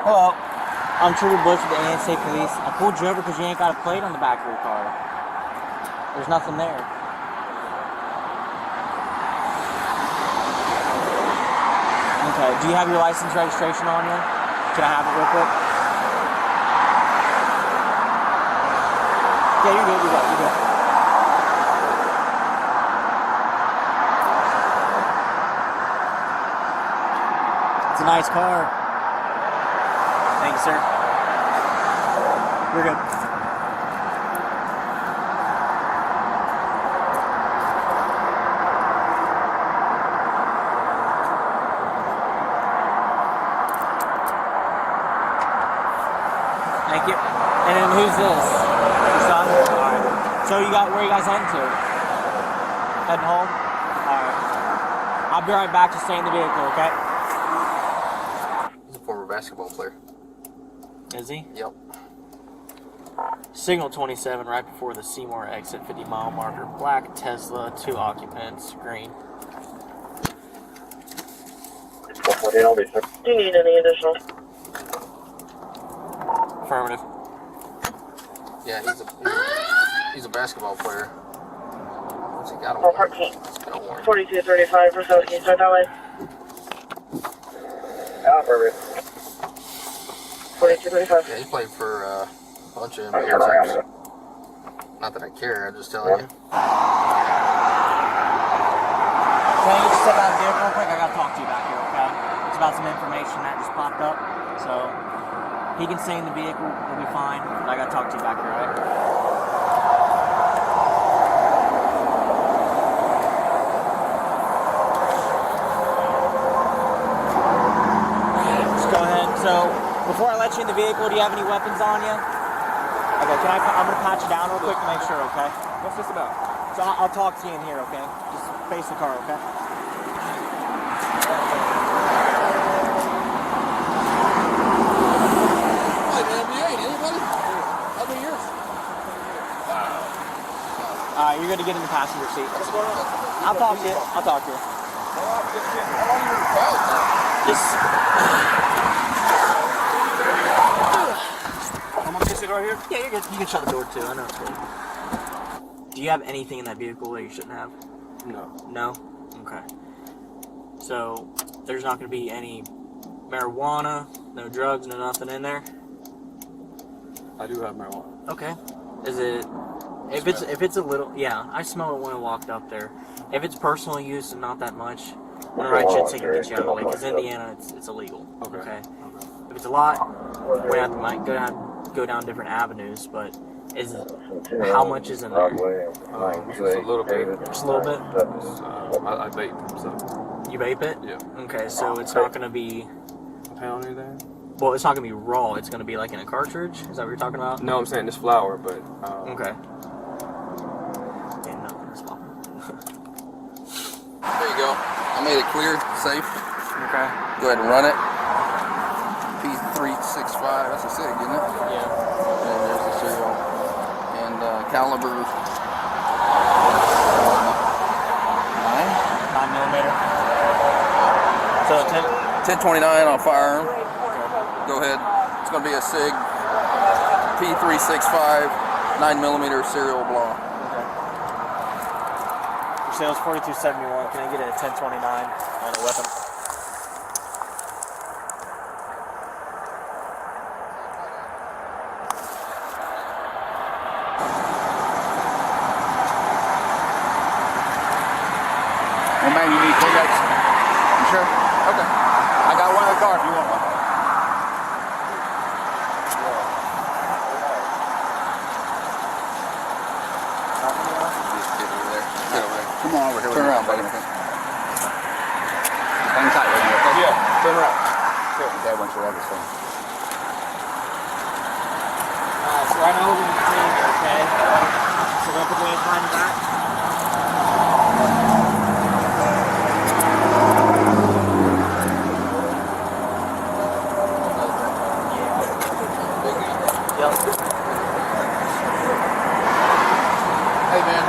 Hello. I'm Trooper Bush with the ANSA Police. I pulled you over because you ain't got a plate on the back of your car. There's nothing there. Okay, do you have your license registration on you? Can I have it real quick? Yeah, you're good, you're good, you're good. It's a nice car. Thank you, sir. You're good. Thank you. And then who's this? Your son? Alright. So where are you guys heading to? Heading home? Alright. I'll be right back, just stay in the vehicle, okay? He's a former basketball player. Is he? Yep. Signal 27 right before the Seymour exit, 50 mile marker. Black Tesla, 2 occupants, green. Do you need any additional? Affirmative. Yeah, he's a basketball player. What's he got on? 4235 for South East, right that way. Affirmative. 4235. Yeah, he played for a bunch of NBA teams. Not that I care, I'm just telling you. Can you just step out of the vehicle real quick? I gotta talk to you back here, okay? It's about some information that just popped up. So, he can stay in the vehicle, he'll be fine. But I gotta talk to you back here, alright? Just go ahead. So, before I let you in the vehicle, do you have any weapons on you? Okay, I'm gonna pat you down real quick to make sure, okay? What's this about? So I'll talk to you in here, okay? Just face the car, okay? Hey, man, NBA, anybody? How many years? You're gonna get in the passenger seat. What's going on? I'll talk to you. How long you in the crowd? Just... I'm gonna kiss it right here? Yeah, you're good. You can shut the door, too. I know it's good. Do you have anything in that vehicle that you shouldn't have? No. No? Okay. So, there's not gonna be any marijuana, no drugs, no nothing in there? I do have marijuana. Okay. Is it... If it's a little... Yeah, I smelled it when I walked up there. If it's personal use and not that much, I'm gonna write you a ticket and get you out of the way, because Indiana, it's illegal. Okay. If it's a lot, we might go down different avenues, but how much is in there? Just a little bit. Just a little bit? I vape, so. You vape it? Yeah. Okay, so it's not gonna be... A pound anything? Well, it's not gonna be raw. It's gonna be like in a cartridge. Is that what you're talking about? No, I'm saying this flour, but. Okay. Yeah, no, it's fine. There you go. I made it clear, safe. Okay. Go ahead and run it. P365, that's a SIG, isn't it? Yeah. And there's the serial. And caliber 9. 9mm. So 1029 on firearm. Go ahead. It's going to be a SIG P365 9mm serial block. Your sale's 4271. Can I get a 1029 on a weapon? Hey man, you need pickups? You sure? Okay. I got one in the car if you want one. Come on over here. Turn around, buddy. Hang tight, right now, okay? Yeah, turn around. Sure. Dad wants you to have this thing. So right now we're going to clean here, okay? So we're going to put the weight behind the back. Hey man,